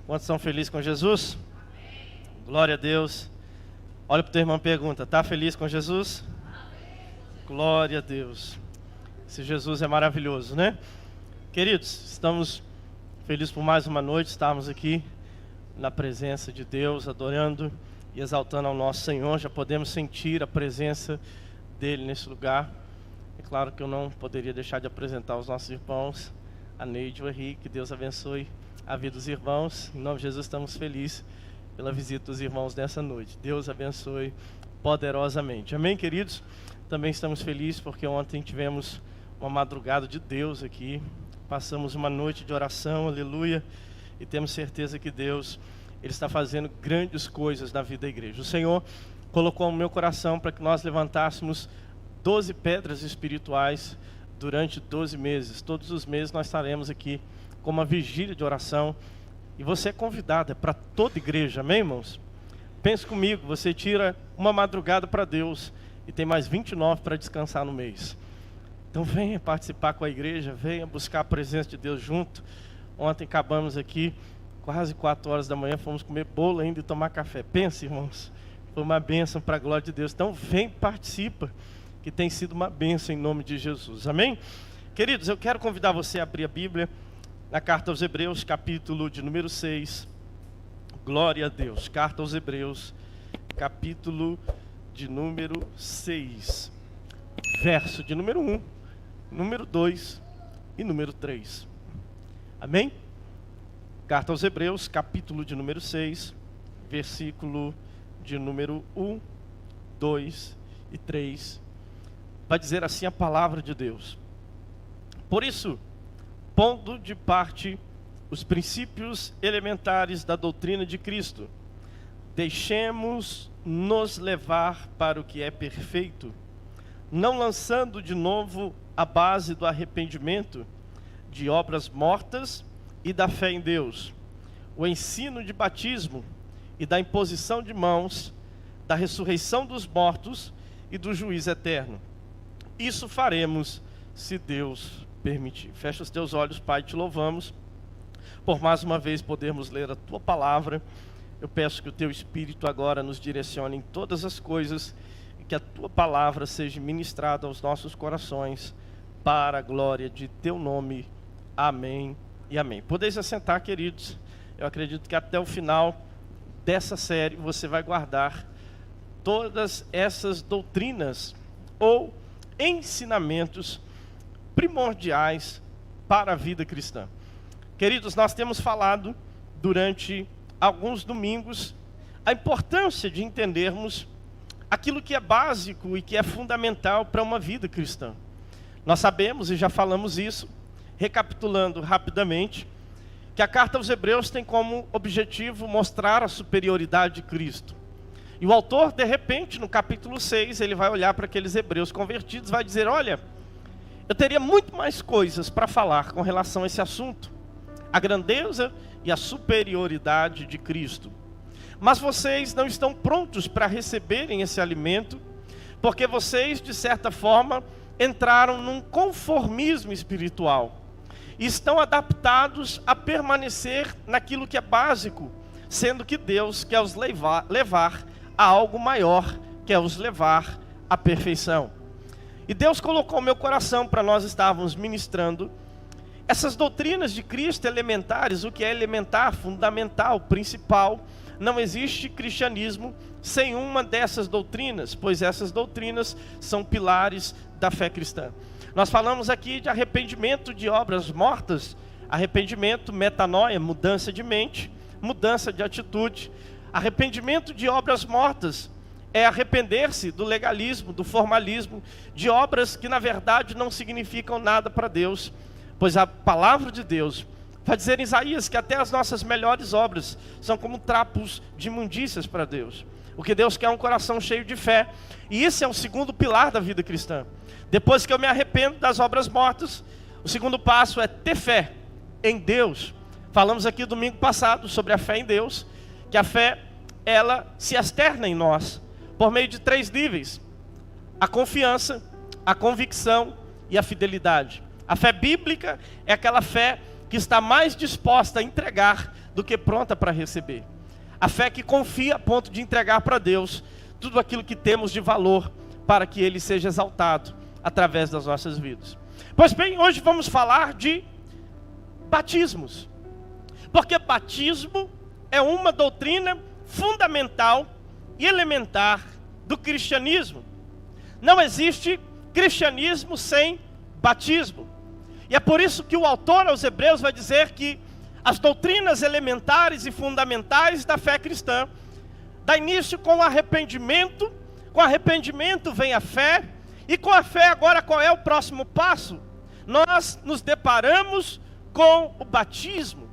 Quantos são felizes com Jesus? Glória a Deus. Olha para o teu irmão e pergunta, está feliz com Jesus? Glória a Deus. Esse Jesus é maravilhoso, né? Queridos, estamos felizes por mais uma noite, estarmos aqui na presença de Deus, adorando e exaltando ao nosso Senhor. Já podemos sentir a presença dele nesse lugar. É claro que eu não poderia deixar de apresentar os nossos irmãos, a Neide e o Henrique. Que Deus abençoe a vida dos irmãos. Em nome de Jesus, estamos felizes pela visita dos irmãos nessa noite. Deus abençoe poderosamente. Amém, queridos? Também estamos felizes porque ontem tivemos uma madrugada de Deus aqui. Passamos uma noite de oração, aleluia. E temos certeza que Deus, Ele está fazendo grandes coisas na vida da igreja. O Senhor colocou no meu coração para que nós levantássemos 12 pedras espirituais durante 12 meses. Todos os meses nós estaremos aqui com uma vigília de oração. E você é convidado, é para toda igreja, amém, irmãos? Pense comigo, você tira uma madrugada para Deus e tem mais 29 para descansar no mês. Então venha participar com a igreja, venha buscar a presença de Deus junto. Ontem acabamos aqui, quase 4 horas da manhã, fomos comer bolo ainda e tomar café. Pense, irmãos, foi uma bênção para a glória de Deus. Então vem, participa, que tem sido uma bênção em nome de Jesus, amém? Queridos, eu quero convidar você a abrir a Bíblia na carta aos Hebreus, capítulo de número 6. Glória a Deus. Carta aos Hebreus, capítulo de número 6. Verso de número 1, número 2 e número 3. Amém? Carta aos Hebreus, capítulo de número 6, versículo de número 1, 2 e 3. Vai dizer assim a palavra de Deus. Por isso, pondo de parte os princípios elementares da doutrina de Cristo, deixemos-nos levar para o que é perfeito, não lançando de novo a base do arrependimento, de obras mortas e da fé em Deus, o ensino de batismo e da imposição de mãos, da ressurreição dos mortos e do juízo eterno. Isso faremos se Deus permitir. Fecha os teus olhos, Pai, te louvamos por mais uma vez podermos ler a Tua palavra. Eu peço que o Teu Espírito agora nos direcione em todas as coisas e que a Tua palavra seja ministrada aos nossos corações para a glória de Teu nome. Amém e amém. Podeis assentar, queridos. Eu acredito que até o final dessa série você vai guardar todas essas doutrinas ou ensinamentos primordiais para a vida cristã. Queridos, nós temos falado durante alguns domingos a importância de entendermos aquilo que é básico e que é fundamental para uma vida cristã. Nós sabemos e já falamos isso, recapitulando rapidamente, que a carta aos Hebreus tem como objetivo mostrar a superioridade de Cristo. E o autor, de repente, no capítulo 6, ele vai olhar para aqueles hebreus convertidos e vai dizer, olha, eu teria muito mais coisas para falar com relação a esse assunto, a grandeza e a superioridade de Cristo. Mas vocês não estão prontos para receberem esse alimento, porque vocês, de certa forma, entraram num conformismo espiritual e estão adaptados a permanecer naquilo que é básico, sendo que Deus quer os levar a algo maior, quer os levar à perfeição. E Deus colocou no meu coração para nós estarmos ministrando essas doutrinas de Cristo elementares. O que é elementar, fundamental, principal. Não existe cristianismo sem uma dessas doutrinas, pois essas doutrinas são pilares da fé cristã. Nós falamos aqui de arrependimento de obras mortas, arrependimento, metanoia, mudança de mente, mudança de atitude. Arrependimento de obras mortas é arrepender-se do legalismo, do formalismo, de obras que na verdade não significam nada para Deus, pois a palavra de Deus vai dizer em Isaías que até as nossas melhores obras são como trapos de imundícias para Deus. O que Deus quer é um coração cheio de fé, e isso é o segundo pilar da vida cristã. Depois que eu me arrependo das obras mortas, o segundo passo é ter fé em Deus. Falamos aqui domingo passado sobre a fé em Deus, que a fé, ela se externa em nós por meio de 3 níveis: a confiança, a convicção e a fidelidade. A fé bíblica é aquela fé que está mais disposta a entregar do que pronta para receber. A fé que confia a ponto de entregar para Deus tudo aquilo que temos de valor para que Ele seja exaltado através das nossas vidas. Pois bem, hoje vamos falar de batismos. Porque batismo é uma doutrina fundamental e elementar do cristianismo. Não existe cristianismo sem batismo. E é por isso que o autor aos Hebreus vai dizer que as doutrinas elementares e fundamentais da fé cristã dá início com o arrependimento. Com arrependimento vem a fé. E com a fé agora qual é o próximo passo? Nós nos deparamos com o batismo.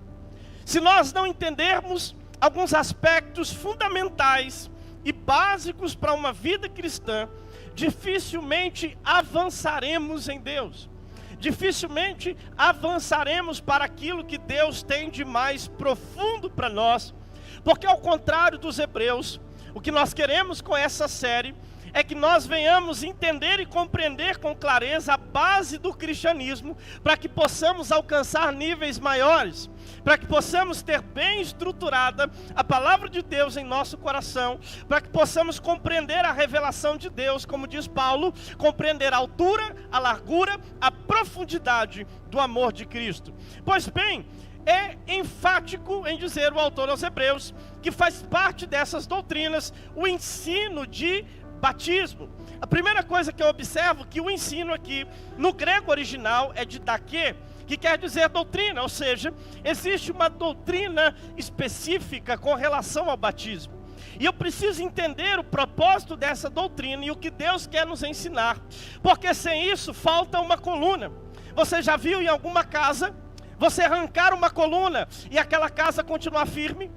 Se nós não entendermos alguns aspectos fundamentais e básicos para uma vida cristã, dificilmente avançaremos em Deus. Dificilmente avançaremos para aquilo que Deus tem de mais profundo para nós. Porque ao contrário dos Hebreus, o que nós queremos com essa série é que nós venhamos entender e compreender com clareza a base do cristianismo, para que possamos alcançar níveis maiores, para que possamos ter bem estruturada a palavra de Deus em nosso coração, para que possamos compreender a revelação de Deus, como diz Paulo, compreender a altura, a largura, a profundidade do amor de Cristo. Pois bem, é enfático em dizer o autor aos Hebreus que faz parte dessas doutrinas o ensino de batismo. A primeira coisa que eu observo é que o ensino aqui no grego original é didaquê, que quer dizer doutrina, ou seja, existe uma doutrina específica com relação ao batismo. E eu preciso entender o propósito dessa doutrina e o que Deus quer nos ensinar, porque sem isso falta uma coluna. Você já viu em alguma casa você arrancar uma coluna e aquela casa continuar firme?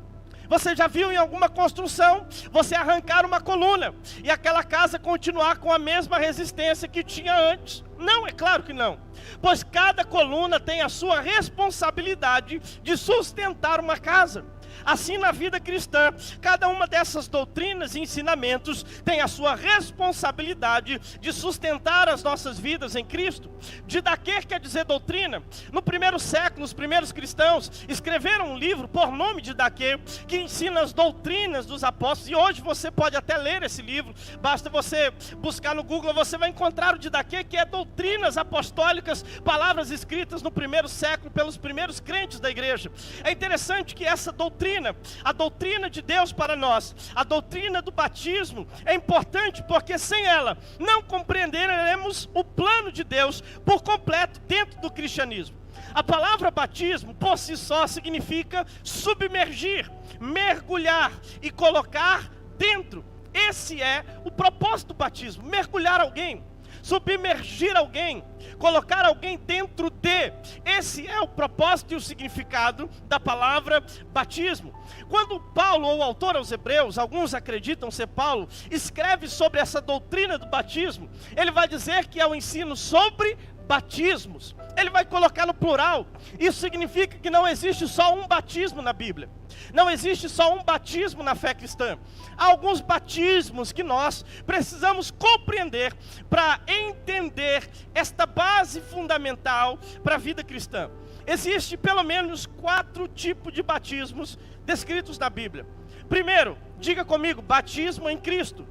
Você já viu em alguma construção você arrancar uma coluna e aquela casa continuar com a mesma resistência que tinha antes? Não, é claro que não. Pois cada coluna tem a sua responsabilidade de sustentar uma casa. Assim na vida cristã, cada uma dessas doutrinas e ensinamentos tem a sua responsabilidade de sustentar as nossas vidas em Cristo. Didaquê quer dizer doutrina. No primeiro século, os primeiros cristãos escreveram um livro por nome de Didaquê, que ensina as doutrinas dos apóstolos, e hoje você pode até ler esse livro, basta você buscar no Google, você vai encontrar o Didaquê, que é doutrinas apostólicas, palavras escritas no primeiro século pelos primeiros crentes da igreja. É interessante que essa doutrina, a doutrina de Deus para nós, a doutrina do batismo, é importante porque sem ela não compreenderemos o plano de Deus por completo dentro do cristianismo. A palavra batismo por si só significa submergir, mergulhar e colocar dentro. Esse é o propósito do batismo, mergulhar alguém, submergir alguém, colocar alguém dentro de. Esse é o propósito e o significado da palavra batismo. Quando Paulo, ou o autor aos Hebreus, alguns acreditam ser Paulo, escreve sobre essa doutrina do batismo, ele vai dizer que é o ensino sobre batismos. Ele vai colocar no plural. Isso significa que não existe só um batismo na Bíblia. Não existe só um batismo na fé cristã. Há alguns batismos que nós precisamos compreender para entender esta base fundamental para a vida cristã. Existe pelo menos 4 tipos de batismos descritos na Bíblia. Primeiro, diga comigo, batismo em Cristo.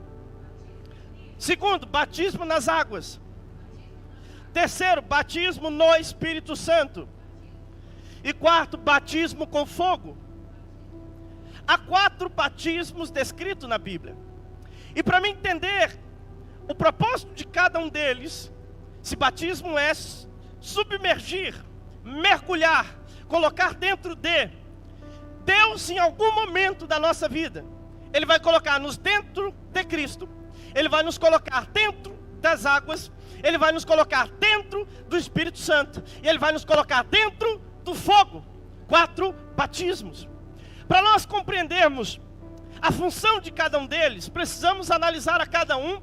Segundo, batismo nas águas. Terceiro, batismo no Espírito Santo. E quarto, batismo com fogo. Há 4 batismos descritos na Bíblia. E para me entender o propósito de cada um deles, se batismo é submergir, mergulhar, colocar dentro de Deus em algum momento da nossa vida, Ele vai colocar-nos dentro de Cristo, Ele vai nos colocar dentro das águas, Ele vai nos colocar dentro do Espírito Santo, e Ele vai nos colocar dentro do fogo. 4 batismos. Para nós compreendermos a função de cada um deles, precisamos analisar a cada um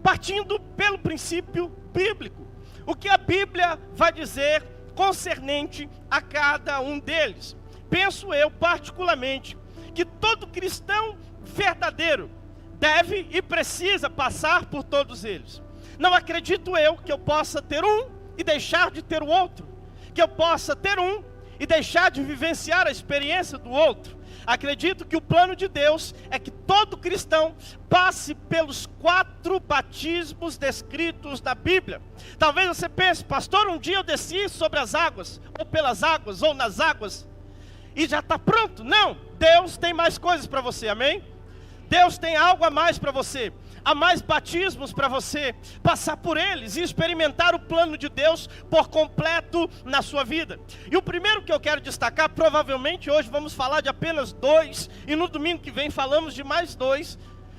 partindo pelo princípio bíblico. O que a Bíblia vai dizer concernente a cada um deles. Penso eu particularmente que todo cristão verdadeiro deve e precisa passar por todos eles. Não acredito eu que eu possa ter um e deixar de ter o outro, que eu possa ter um e deixar de vivenciar a experiência do outro. Acredito que o plano de Deus é que todo cristão passe pelos 4 batismos descritos na Bíblia. Talvez você pense, pastor, um dia eu desci sobre as águas, ou pelas águas, ou nas águas, e já está pronto. Não, Deus tem mais coisas para você, amém? Deus tem algo a mais para você. Há mais batismos para você passar por eles e experimentar o plano de Deus por completo na sua vida. E o primeiro que eu quero destacar, provavelmente hoje vamos falar de apenas 2, e no domingo que vem falamos de mais 2.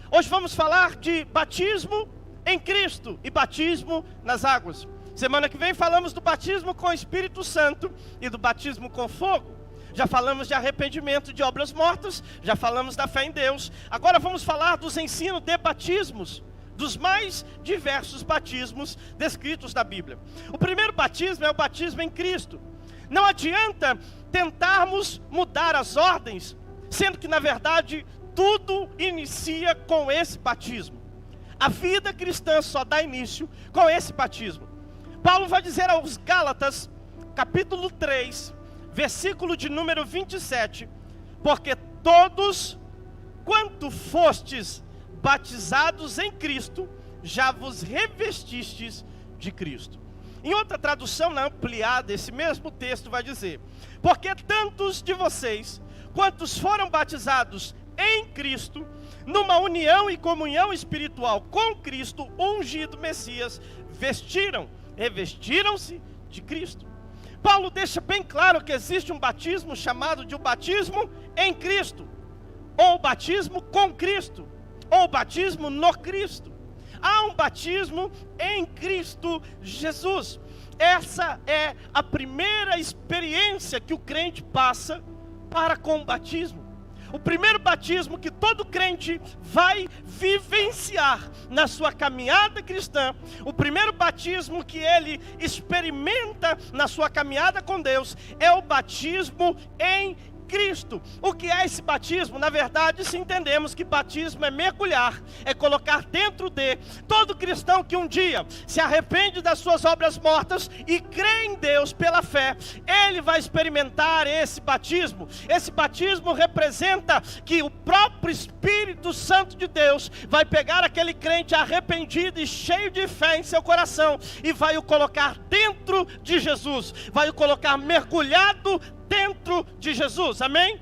Hoje vamos falar de batismo em Cristo e batismo nas águas. Semana que vem falamos do batismo com o Espírito Santo e do batismo com fogo. Já falamos de arrependimento de obras mortas, já falamos da fé em Deus. Agora vamos falar dos ensinos de batismos, dos mais diversos batismos descritos na Bíblia. O primeiro batismo é o batismo em Cristo. Não adianta tentarmos mudar as ordens, sendo que na verdade tudo inicia com esse batismo. A vida cristã só dá início com esse batismo. Paulo vai dizer aos Gálatas, capítulo 3, versículo de número 27, porque todos quanto fostes batizados em Cristo, já vos revestistes de Cristo. Em outra tradução, na ampliada, esse mesmo texto vai dizer, porque tantos de vocês, quantos foram batizados em Cristo, numa união e comunhão espiritual com Cristo, ungido Messias, revestiram-se de Cristo. Paulo deixa bem claro que existe um batismo chamado de o batismo em Cristo, ou batismo com Cristo, ou batismo no Cristo. Há um batismo em Cristo Jesus. Essa é a primeira experiência que o crente passa para com o batismo. O primeiro batismo que todo crente vai vivenciar na sua caminhada cristã, o primeiro batismo que ele experimenta na sua caminhada com Deus, é o batismo em Cristo. O que é esse batismo? Na verdade, se entendemos que batismo é mergulhar, é colocar dentro de todo cristão que um dia se arrepende das suas obras mortas e crê em Deus pela fé, ele vai experimentar esse batismo. Esse batismo representa que o próprio Espírito Santo de Deus vai pegar aquele crente arrependido e cheio de fé em seu coração e vai o colocar dentro de Jesus, vai o colocar mergulhado dentro de Jesus, amém?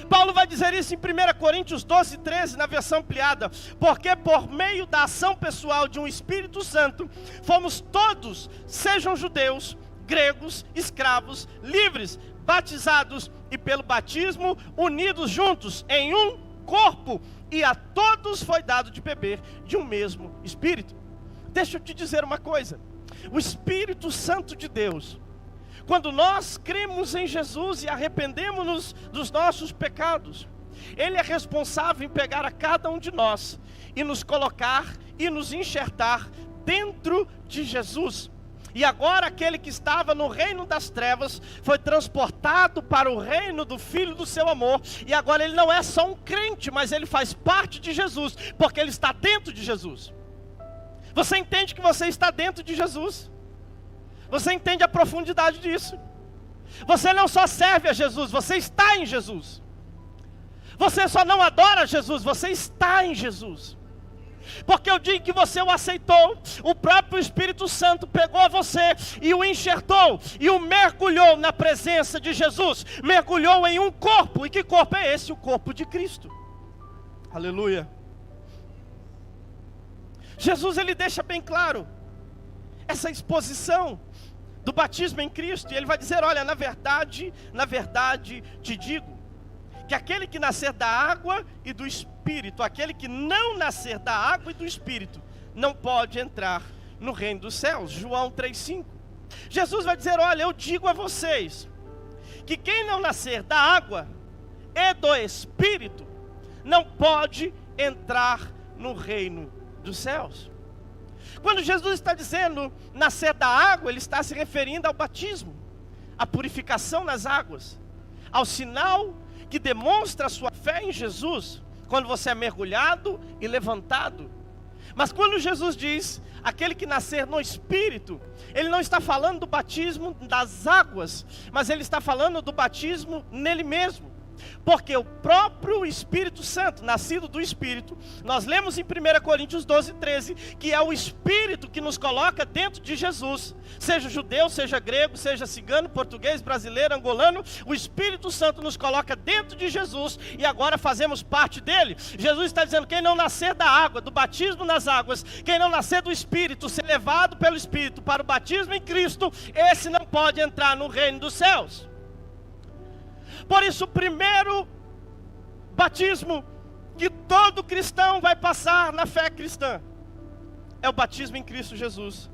Paulo vai dizer isso em 1 Coríntios 12, 13, na versão ampliada, porque por meio da ação pessoal de um Espírito Santo, fomos todos, sejam judeus, gregos, escravos, livres, batizados e pelo batismo unidos juntos em um corpo, e a todos foi dado de beber de um mesmo Espírito. Deixa eu te dizer uma coisa, o Espírito Santo de Deus, quando nós cremos em Jesus e arrependemos-nos dos nossos pecados, Ele é responsável em pegar a cada um de nós e nos colocar e nos enxertar dentro de Jesus. E agora aquele que estava no reino das trevas foi transportado para o reino do Filho do seu amor. E agora ele não é só um crente, mas ele faz parte de Jesus, porque ele está dentro de Jesus. Você entende que você está dentro de Jesus? Você entende a profundidade disso? Você não só serve a Jesus, você está em Jesus. Você só não adora Jesus, você está em Jesus. Porque o dia em que você o aceitou, o próprio Espírito Santo pegou você e o enxertou e o mergulhou na presença de Jesus, mergulhou em um corpo. E que corpo é esse? O corpo de Cristo. Aleluia. Jesus, ele deixa bem claro essa exposição do batismo em Cristo, e ele vai dizer, olha, na verdade te digo, que aquele que nascer da água e do Espírito, aquele que não nascer da água e do Espírito, não pode entrar no reino dos céus. João 3,5. Jesus vai dizer, olha, eu digo a vocês, que quem não nascer da água e do Espírito, não pode entrar no reino dos céus. Quando Jesus está dizendo nascer da água, ele está se referindo ao batismo, à purificação nas águas, ao sinal que demonstra a sua fé em Jesus, quando você é mergulhado e levantado. Mas quando Jesus diz, aquele que nascer no Espírito, ele não está falando do batismo das águas, mas ele está falando do batismo nele mesmo. Porque o próprio Espírito Santo, nascido do Espírito, nós lemos em 1 Coríntios 12, 13, que é o Espírito que nos coloca dentro de Jesus. Seja judeu, seja grego, seja cigano, português, brasileiro, angolano, o Espírito Santo nos coloca dentro de Jesus e agora fazemos parte dele. Jesus está dizendo, quem não nascer da água, do batismo nas águas, quem não nascer do Espírito, ser levado pelo Espírito para o batismo em Cristo, esse não pode entrar no reino dos céus. Por isso, o primeiro batismo que todo cristão vai passar na fé cristã é o batismo em Cristo Jesus.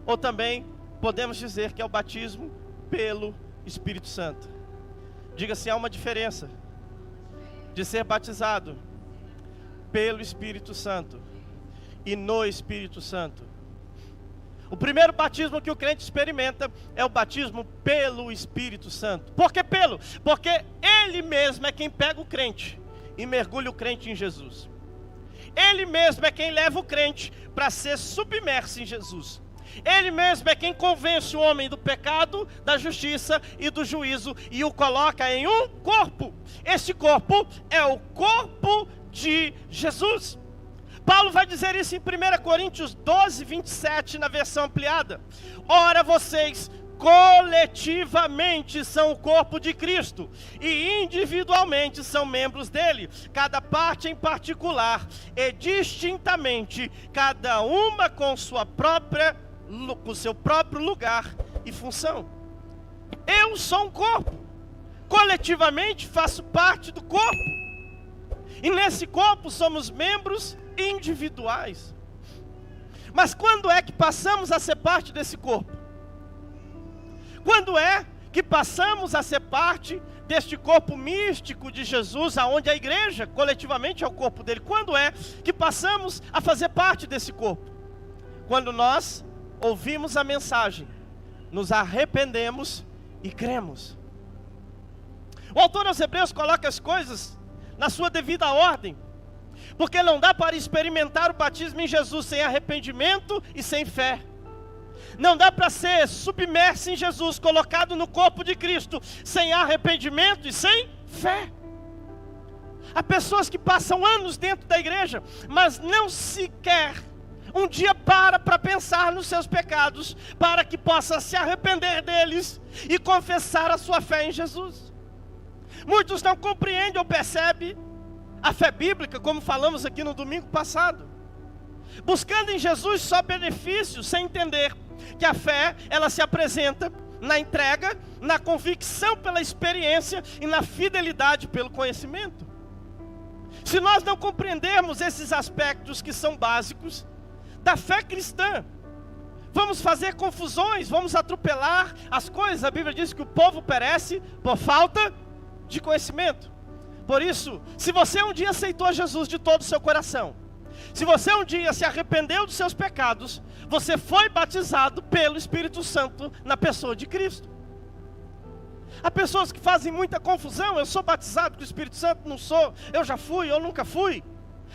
Ou também podemos dizer que é o batismo pelo Espírito Santo. Diga assim, há uma diferença de ser batizado pelo Espírito Santo e no Espírito Santo. O primeiro batismo que o crente experimenta é o batismo pelo Espírito Santo. Por que pelo? Porque ele mesmo é quem pega o crente e mergulha o crente em Jesus. Ele mesmo é quem leva o crente para ser submerso em Jesus. Ele mesmo é quem convence o homem do pecado, da justiça e do juízo e o coloca em um corpo. Este corpo é o corpo de Jesus. Paulo vai dizer isso em 1 Coríntios 12, 27, na versão ampliada. Ora, vocês coletivamente são o corpo de Cristo e individualmente são membros dele, cada parte em particular e distintamente, cada uma com seu próprio lugar e função. Eu sou um corpo, coletivamente faço parte do corpo, e nesse corpo somos membros individuais. Mas quando é que passamos a ser parte desse corpo? Quando é que passamos a ser parte deste corpo místico de Jesus, aonde a igreja coletivamente é o corpo dele? Quando é que passamos a fazer parte desse corpo? Quando nós ouvimos a mensagem, nos arrependemos e cremos. O autor aos Hebreus coloca as coisas na sua devida ordem, porque não dá para experimentar o batismo em Jesus sem arrependimento e sem fé. Não dá para ser submerso em Jesus, colocado no corpo de Cristo, sem arrependimento e sem fé. Há pessoas que passam anos dentro da igreja, mas não sequer um dia para pensar nos seus pecados, para que possa se arrepender deles e confessar a sua fé em Jesus. Muitos não compreendem ou percebem a fé bíblica, como falamos aqui no domingo passado, buscando em Jesus só benefícios, sem entender que a fé, ela se apresenta na entrega, na convicção pela experiência e na fidelidade pelo conhecimento. Se nós não compreendermos esses aspectos que são básicos da fé cristã, vamos fazer confusões, vamos atropelar as coisas. A Bíblia diz que o povo perece por falta de conhecimento. Por isso, se você um dia aceitou Jesus de todo o seu coração, se você um dia se arrependeu dos seus pecados, você foi batizado pelo Espírito Santo na pessoa de Cristo. Há pessoas que fazem muita confusão, eu sou batizado com o Espírito Santo, não sou, eu já fui, eu nunca fui.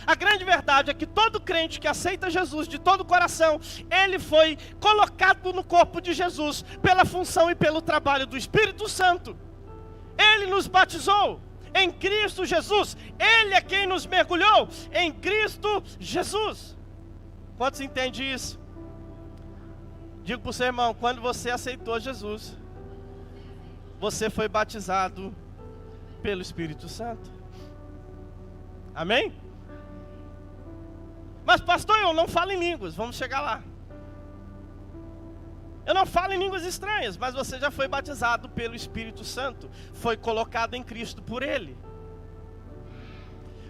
A grande verdade é que todo crente que aceita Jesus de todo o coração, ele foi colocado no corpo de Jesus pela função e pelo trabalho do Espírito Santo. Ele nos batizou em Cristo Jesus. Ele é quem nos mergulhou em Cristo Jesus. Quantos entendem isso? Digo para o seu irmão, quando você aceitou Jesus, você foi batizado pelo Espírito Santo. Amém? Mas pastor, eu não falo em línguas. Vamos chegar lá. Eu não falo em línguas estranhas, mas você já foi batizado pelo Espírito Santo, foi colocado em Cristo por Ele.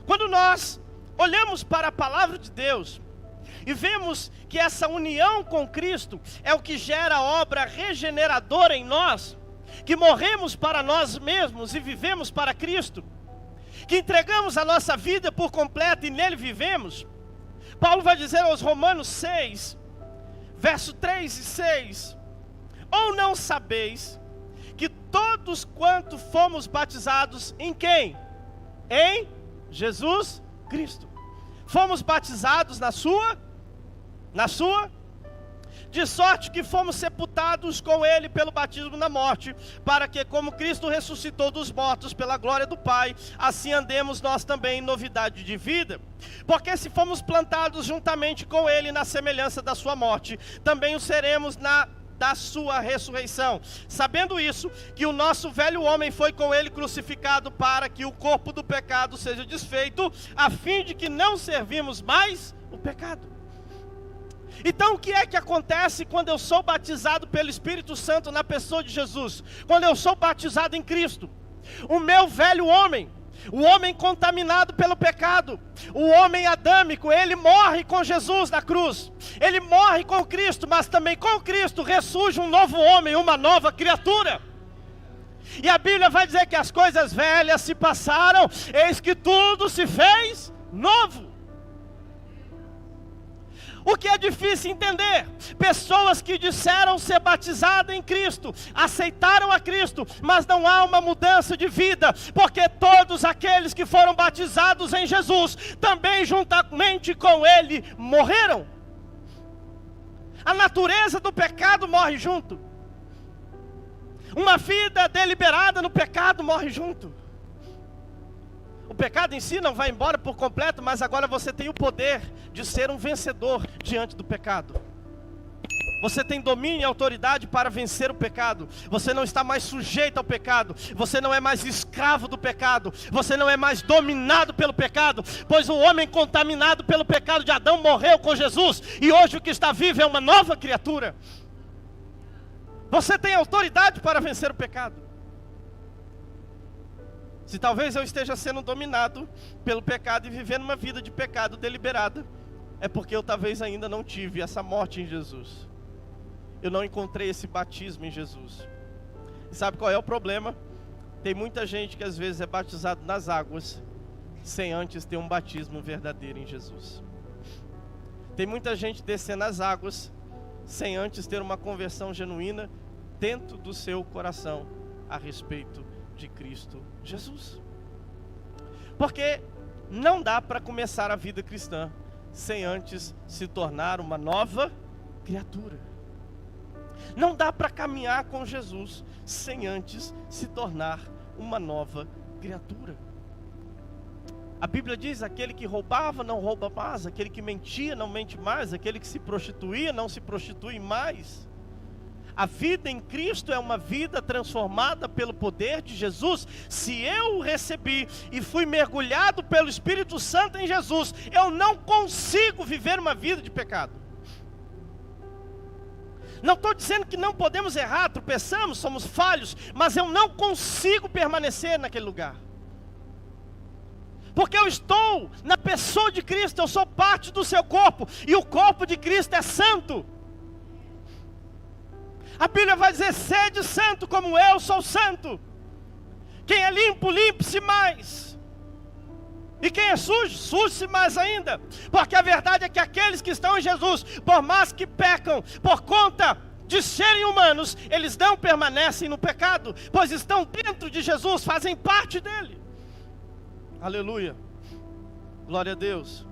Quando nós olhamos para a palavra de Deus e vemos que essa união com Cristo é o que gera a obra regeneradora em nós, que morremos para nós mesmos e vivemos para Cristo, que entregamos a nossa vida por completo e nele vivemos, Paulo vai dizer aos Romanos 6, verso 3 e 6, ou não sabeis que todos quanto fomos batizados em quem? Em Jesus Cristo. Fomos batizados na sua na sua. De sorte que fomos sepultados com ele pelo batismo na morte, para que, como Cristo ressuscitou dos mortos pela glória do Pai, assim andemos nós também em novidade de vida. Porque se fomos plantados juntamente com ele na semelhança da sua morte, também o seremos da sua ressurreição. Sabendo isso, que o nosso velho homem foi com ele crucificado, para que o corpo do pecado seja desfeito, a fim de que não servimos mais o pecado. Então o que é que acontece quando eu sou batizado pelo Espírito Santo na pessoa de Jesus? Quando eu sou batizado em Cristo, o meu velho homem, o homem contaminado pelo pecado, o homem adâmico, ele morre com Jesus na cruz. Ele morre com Cristo, mas também com Cristo ressurge um novo homem, uma nova criatura. E a Bíblia vai dizer que as coisas velhas se passaram, eis que tudo se fez novo. O que é difícil entender? Pessoas que disseram ser batizadas em Cristo, aceitaram a Cristo, mas não há uma mudança de vida, porque todos aqueles que foram batizados em Jesus, também juntamente com Ele, morreram. A natureza do pecado morre junto. Uma vida deliberada no pecado morre junto. O pecado em si não vai embora por completo, mas agora você tem o poder de ser um vencedor diante do pecado. Você tem domínio e autoridade para vencer o pecado. Você não está mais sujeito ao pecado. Você não é mais escravo do pecado. Você não é mais dominado pelo pecado. Pois o homem contaminado pelo pecado de Adão morreu com Jesus. E hoje o que está vivo é uma nova criatura. Você tem autoridade para vencer o pecado. Se talvez eu esteja sendo dominado pelo pecado e vivendo uma vida de pecado deliberada, é porque eu talvez ainda não tive essa morte em Jesus. Eu não encontrei esse batismo em Jesus. E sabe qual é o problema? Tem muita gente que às vezes é batizado nas águas, sem antes ter um batismo verdadeiro em Jesus. Tem muita gente descendo as águas, sem antes ter uma conversão genuína dentro do seu coração a respeito de Cristo Jesus. Porque não dá para começar a vida cristã sem antes se tornar uma nova criatura. Não dá para caminhar com Jesus sem antes se tornar uma nova criatura. A Bíblia diz: aquele que roubava não rouba mais, aquele que mentia não mente mais, aquele que se prostituía não se prostitui mais. A vida em Cristo é uma vida transformada pelo poder de Jesus. Se eu o recebi e fui mergulhado pelo Espírito Santo em Jesus, eu não consigo viver uma vida de pecado. Não estou dizendo que não podemos errar, tropeçamos, somos falhos, mas eu não consigo permanecer naquele lugar. Porque eu estou na pessoa de Cristo, eu sou parte do seu corpo, e o corpo de Cristo é santo. A Bíblia vai dizer: sede santo como eu sou santo. Quem é limpo, limpe-se mais. E quem é sujo, suje-se mais ainda. Porque a verdade é que aqueles que estão em Jesus, por mais que pecam, por conta de serem humanos, eles não permanecem no pecado, pois estão dentro de Jesus, fazem parte dele. Aleluia, glória a Deus.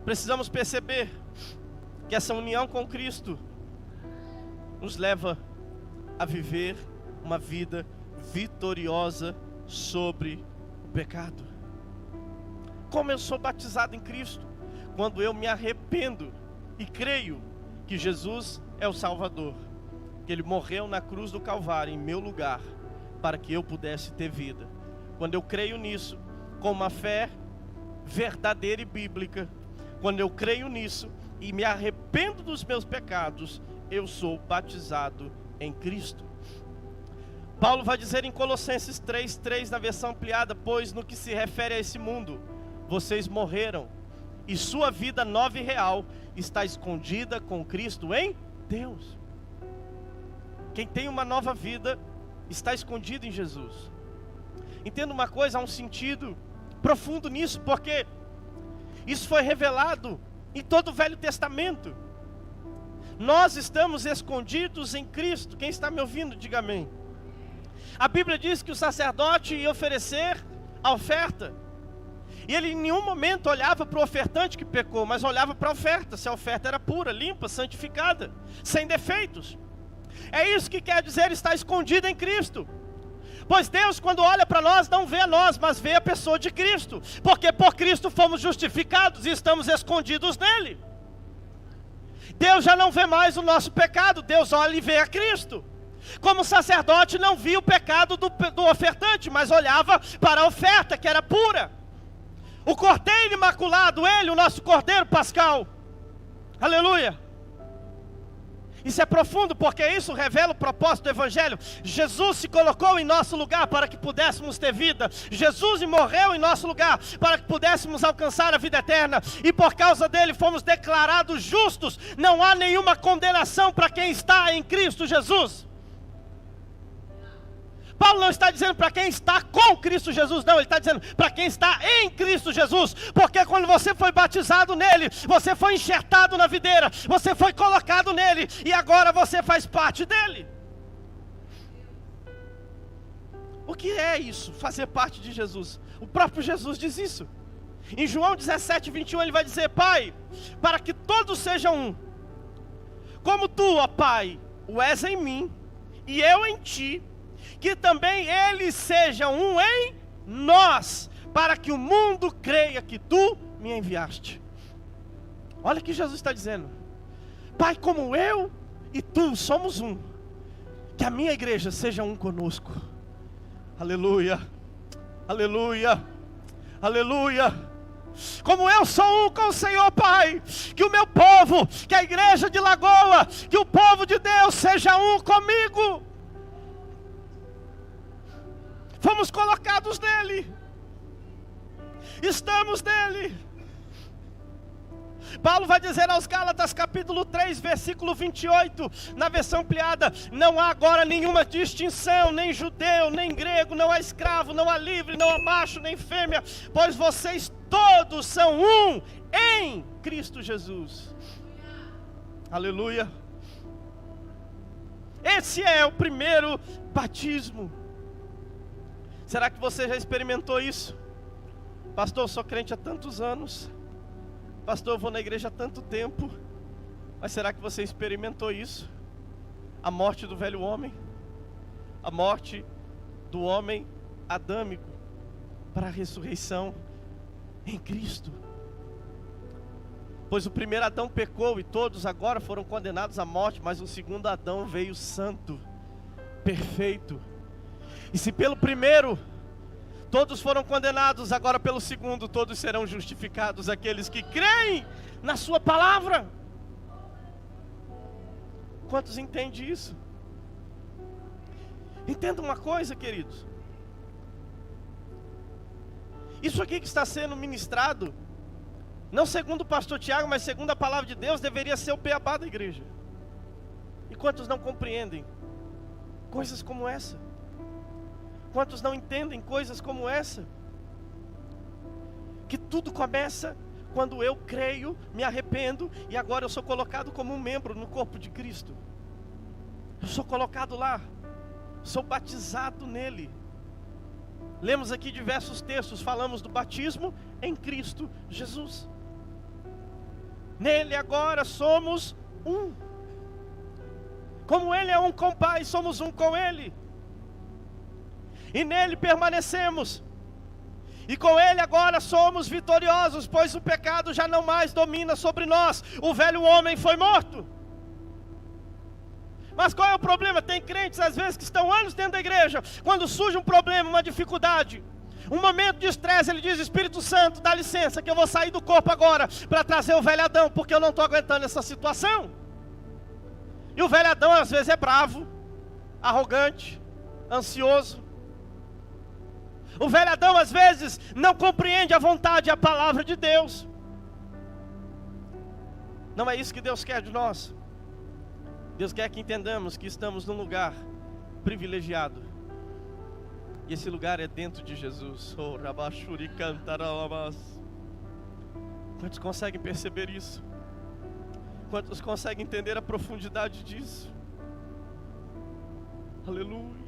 Precisamos perceber que essa união com Cristo nos leva a viver uma vida vitoriosa sobre o pecado. Como eu sou batizado em Cristo? Quando eu me arrependo e creio que Jesus é o Salvador, que Ele morreu na cruz do Calvário em meu lugar, para que eu pudesse ter vida. Quando eu creio nisso, com uma fé verdadeira e bíblica, quando eu creio nisso e me arrependo dos meus pecados, eu sou batizado em Cristo. Paulo vai dizer em Colossenses 3:3, na versão ampliada: pois no que se refere a esse mundo, vocês morreram, e sua vida nova e real está escondida com Cristo em Deus. Quem tem uma nova vida está escondido em Jesus. Entenda uma coisa, há um sentido profundo nisso, porque isso foi revelado em todo o Velho Testamento. Nós estamos escondidos em Cristo. Quem está me ouvindo, diga amém. A Bíblia diz que o sacerdote ia oferecer a oferta, E ele em nenhum momento olhava para o ofertante que pecou, mas olhava para a oferta, se a oferta era pura, limpa, santificada, sem defeitos. É isso que quer dizer estar escondido em Cristo. Pois Deus, quando olha para nós, não vê a nós, mas vê a pessoa de Cristo. Porque por Cristo fomos justificados e estamos escondidos nele. Deus já não vê mais o nosso pecado, Deus olha e vê a Cristo. Como o sacerdote não via o pecado do ofertante, mas olhava para a oferta que era pura. O cordeiro imaculado, ele, o nosso cordeiro pascal. Aleluia. Isso é profundo, porque isso revela o propósito do Evangelho. Jesus se colocou em nosso lugar para que pudéssemos ter vida. Jesus morreu em nosso lugar para que pudéssemos alcançar a vida eterna. E por causa dele fomos declarados justos. Não há nenhuma condenação para quem está em Cristo Jesus. Paulo não está dizendo para quem está com Cristo Jesus, não. Ele está dizendo para quem está em Cristo Jesus. Porque quando você foi batizado nele, você foi enxertado na videira, você foi colocado nele, e agora você faz parte dele. O que é isso? Fazer parte de Jesus. O próprio Jesus diz isso. Em João 17:21 ele vai dizer: Pai, para que todos sejam um, como tu, ó Pai, o és em mim, e eu em ti, que também eles sejam um em nós, para que o mundo creia que tu me enviaste. Olha o que Jesus está dizendo: Pai, como eu e tu somos um, que a minha igreja seja um conosco. Aleluia, aleluia, aleluia. Como eu sou um com o Senhor, Pai, que o meu povo, que a igreja de Lagoa, que o povo de Deus seja um comigo. Fomos colocados nele, estamos nele. Paulo vai dizer aos Gálatas capítulo 3, versículo 28, na versão ampliada: não há agora nenhuma distinção, nem judeu, nem grego, não há escravo, não há livre, não há macho, nem fêmea, pois vocês todos são um em Cristo Jesus. Aleluia. Esse é o primeiro batismo. Será que você já experimentou isso? Pastor, eu sou crente há tantos anos. Pastor, eu vou na igreja há tanto tempo. Mas será que você experimentou isso? A morte do velho homem, a morte do homem adâmico, para a ressurreição em Cristo. Pois o primeiro Adão pecou e todos agora foram condenados à morte, mas o segundo Adão veio santo, perfeito. E se pelo primeiro todos foram condenados, agora pelo segundo todos serão justificados, aqueles que creem na sua palavra. Quantos entendem isso? Entenda uma coisa, queridos. Isso aqui que está sendo ministrado, não segundo o pastor Tiago, mas segundo a palavra de Deus, deveria ser o beabá da igreja. E quantos não compreendem coisas como essa? Quantos não entendem coisas como essa? Que tudo começa quando eu creio, me arrependo, e agora eu sou colocado como um membro no corpo de Cristo. Eu sou colocado lá, sou batizado nele. Lemos aqui diversos textos, falamos do batismo em Cristo Jesus. Nele agora somos um. Como ele é um com o Pai, somos um com ele. E nele permanecemos. E com ele agora somos vitoriosos, pois o pecado já não mais domina sobre nós. O velho homem foi morto. Mas qual é o problema? Tem crentes às vezes que estão anos dentro da igreja. Quando surge um problema, uma dificuldade, um momento de estresse, ele diz: Espírito Santo, dá licença que eu vou sair do corpo agora para trazer o velho Adão, porque eu não estou aguentando essa situação. E o velho Adão às vezes é bravo, arrogante, ansioso. O velho Adão às vezes não compreende a vontade e a palavra de Deus. Não é isso que Deus quer de nós. Deus quer que entendamos que estamos num lugar privilegiado. E esse lugar é dentro de Jesus. Oh, Rabashuri cantaralamas. Quantos conseguem perceber isso? Quantos conseguem entender a profundidade disso? Aleluia.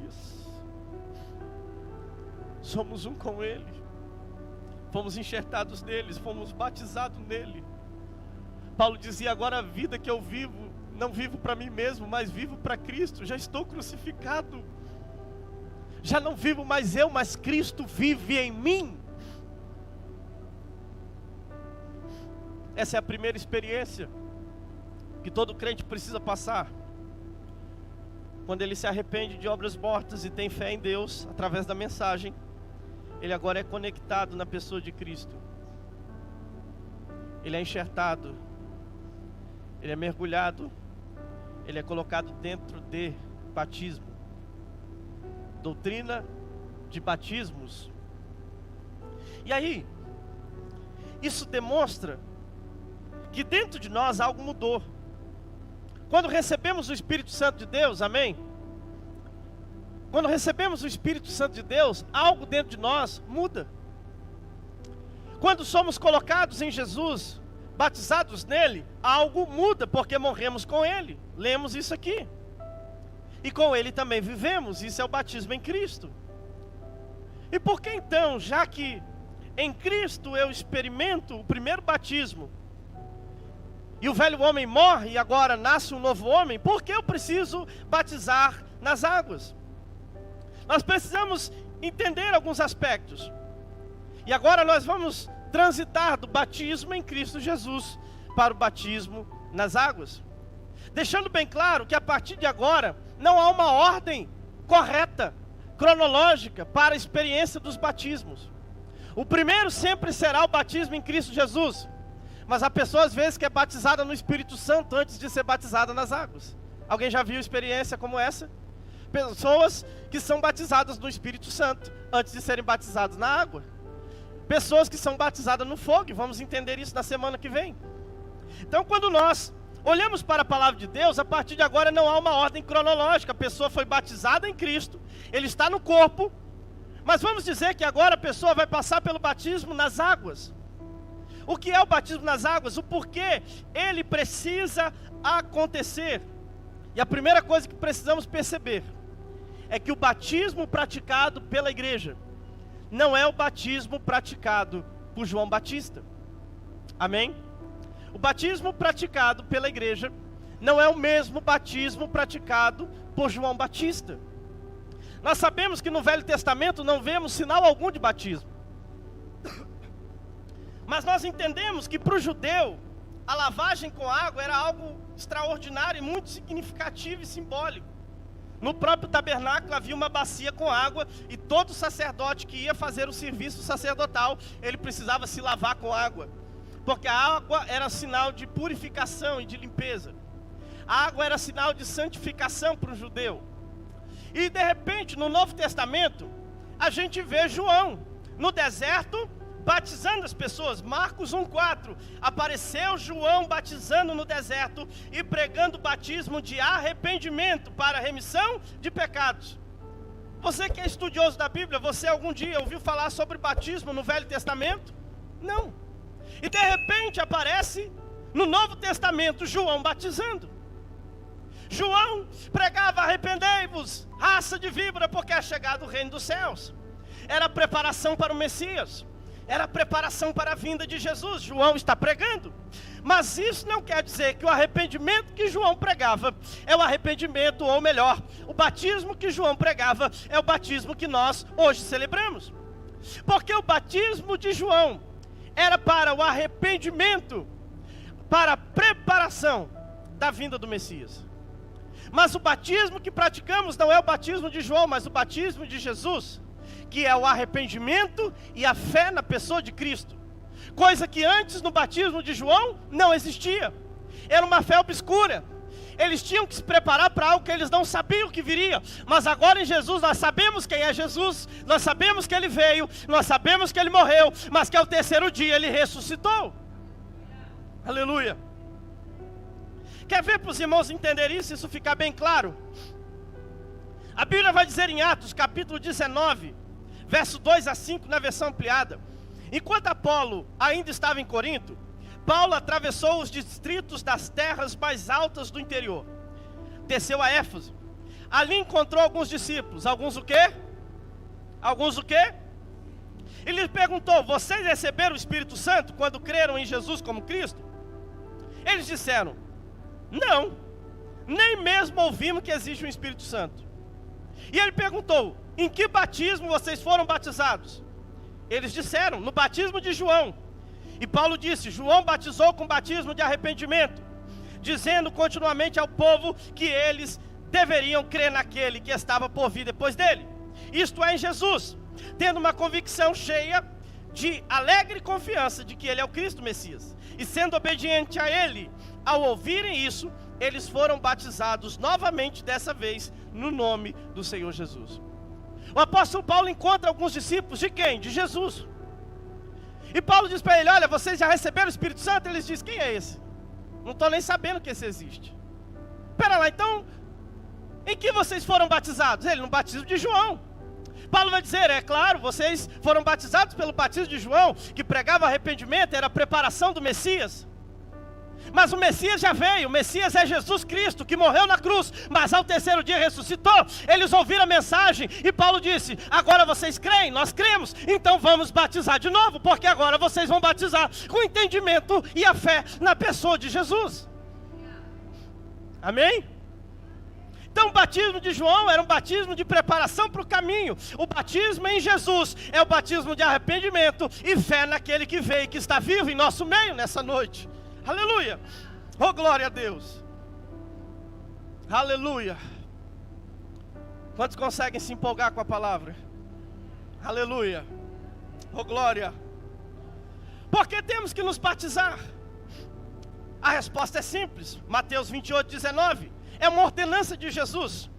Somos um com Ele. fomos enxertados nele, fomos batizados nele. Paulo dizia: agora a vida que eu vivo, não vivo para mim mesmo, mas vivo para Cristo. Já estou crucificado. Já não vivo mais eu, mas Cristo vive em mim. Essa é a primeira experiência que todo crente precisa passar. Quando ele se arrepende de obras mortas e tem fé em Deus, através da mensagem, ele agora é conectado na pessoa de Cristo. Ele é enxertado, ele é mergulhado, ele é colocado dentro de batismo. Doutrina de batismos. E aí, isso demonstra que dentro de nós algo mudou. Quando recebemos o Espírito Santo de Deus, amém? Quando recebemos o Espírito Santo de Deus, algo dentro de nós muda. Quando somos colocados em Jesus, batizados nele, algo muda, porque morremos com ele. Lemos isso aqui. E com ele também vivemos, isso é o batismo em Cristo. E por que então, já que em Cristo eu experimento o primeiro batismo, e o velho homem morre e agora nasce um novo homem, por que eu preciso batizar nas águas? Nós precisamos entender alguns aspectos. E agora nós vamos transitar do batismo em Cristo Jesus para o batismo nas águas. Deixando bem claro que a partir de agora não há uma ordem correta, cronológica para a experiência dos batismos. O primeiro sempre será o batismo em Cristo Jesus. Mas a pessoa às vezes que é batizada no Espírito Santo antes de ser batizada nas águas. Alguém já viu experiência como essa? Pessoas que são batizadas no Espírito Santo antes de serem batizadas na água. Pessoas que são batizadas no fogo, e vamos entender isso na semana que vem. Então quando nós olhamos para a palavra de Deus, a partir de agora não há uma ordem cronológica. A pessoa foi batizada em Cristo, ele está no corpo, mas vamos dizer que agora a pessoa vai passar pelo batismo nas águas. O que é o batismo nas águas? O porquê ele precisa acontecer. E a primeira coisa que precisamos perceber é que o batismo praticado pela igreja não é o batismo praticado por João Batista. Amém? O batismo praticado pela igreja não é o mesmo batismo praticado por João Batista. Nós sabemos que no Velho Testamento não vemos sinal algum de batismo. Mas nós entendemos que para o judeu, a lavagem com água era algo extraordinário e muito significativo e simbólico. No próprio tabernáculo havia uma bacia com água, e todo sacerdote que ia fazer o serviço sacerdotal, ele precisava se lavar com água. Porque a água era sinal de purificação e de limpeza. A água era sinal de santificação para o judeu. E de repente, no Novo Testamento, a gente vê João no deserto, batizando as pessoas. Marcos 1,4, apareceu João batizando no deserto e pregando o batismo de arrependimento para a remissão de pecados. Você que é estudioso da Bíblia, você algum dia ouviu falar sobre batismo no Velho Testamento? Não. E de repente aparece no Novo Testamento João batizando. João pregava: arrependei-vos, raça de víbora, porque é chegado o reino dos céus. Era a preparação para o Messias. Era a preparação para a vinda de Jesus. João está pregando. Mas isso não quer dizer que o arrependimento que João pregava é o arrependimento, ou melhor, o batismo que João pregava é o batismo que nós hoje celebramos. Porque o batismo de João era para o arrependimento, para a preparação da vinda do Messias. Mas o batismo que praticamos não é o batismo de João, mas o batismo de Jesus, que é o arrependimento e a fé na pessoa de Cristo. Coisa que antes no batismo de João não existia. Era uma fé obscura. Eles tinham que se preparar para algo que eles não sabiam que viria. Mas agora em Jesus nós sabemos quem é Jesus. Nós sabemos que Ele veio. Nós sabemos que Ele morreu. Mas que ao terceiro dia Ele ressuscitou. Aleluia. Quer ver para os irmãos entenderem isso, isso ficar bem claro? A Bíblia vai dizer em Atos capítulo 19, verso 2 a 5, na versão ampliada: enquanto Apolo ainda estava em Corinto, Paulo atravessou os distritos das terras mais altas do interior. Desceu a Éfeso. Ali encontrou alguns discípulos. Alguns o quê? Alguns o quê? Ele lhes perguntou: vocês receberam o Espírito Santo quando creram em Jesus como Cristo? Eles disseram: não, nem mesmo ouvimos que existe um Espírito Santo. E ele perguntou: em que batismo vocês foram batizados? Eles disseram: no batismo de João. E Paulo disse: João batizou com batismo de arrependimento, dizendo continuamente ao povo que eles deveriam crer naquele que estava por vir depois dele, isto é, em Jesus, tendo uma convicção cheia de alegre confiança de que ele é o Cristo Messias. E sendo obediente a ele, ao ouvirem isso, eles foram batizados novamente, dessa vez no nome do Senhor Jesus. O apóstolo Paulo encontra alguns discípulos de quem? De Jesus. E Paulo diz para ele: olha, vocês já receberam o Espírito Santo? Eles dizem: quem é esse? Não estou nem sabendo que esse existe. Espera lá, então, em que vocês foram batizados? Ele: no batismo de João. Paulo vai dizer: é claro, vocês foram batizados pelo batismo de João, que pregava arrependimento, era a preparação do Messias. Mas o Messias já veio, o Messias é Jesus Cristo, que morreu na cruz, mas ao terceiro dia ressuscitou. Eles ouviram a mensagem e Paulo disse: agora vocês creem? Nós cremos, então vamos batizar de novo, porque agora vocês vão batizar com o entendimento e a fé na pessoa de Jesus. Amém? Então o batismo de João era um batismo de preparação para o caminho. O batismo em Jesus é o batismo de arrependimento e fé naquele que veio e que está vivo em nosso meio nessa noite. Aleluia! Oh, glória a Deus! Aleluia! Quantos conseguem se empolgar com a palavra? Aleluia! Oh, glória! Por que temos que nos batizar? A resposta é simples. Mateus 28:19. É uma ordenança de Jesus.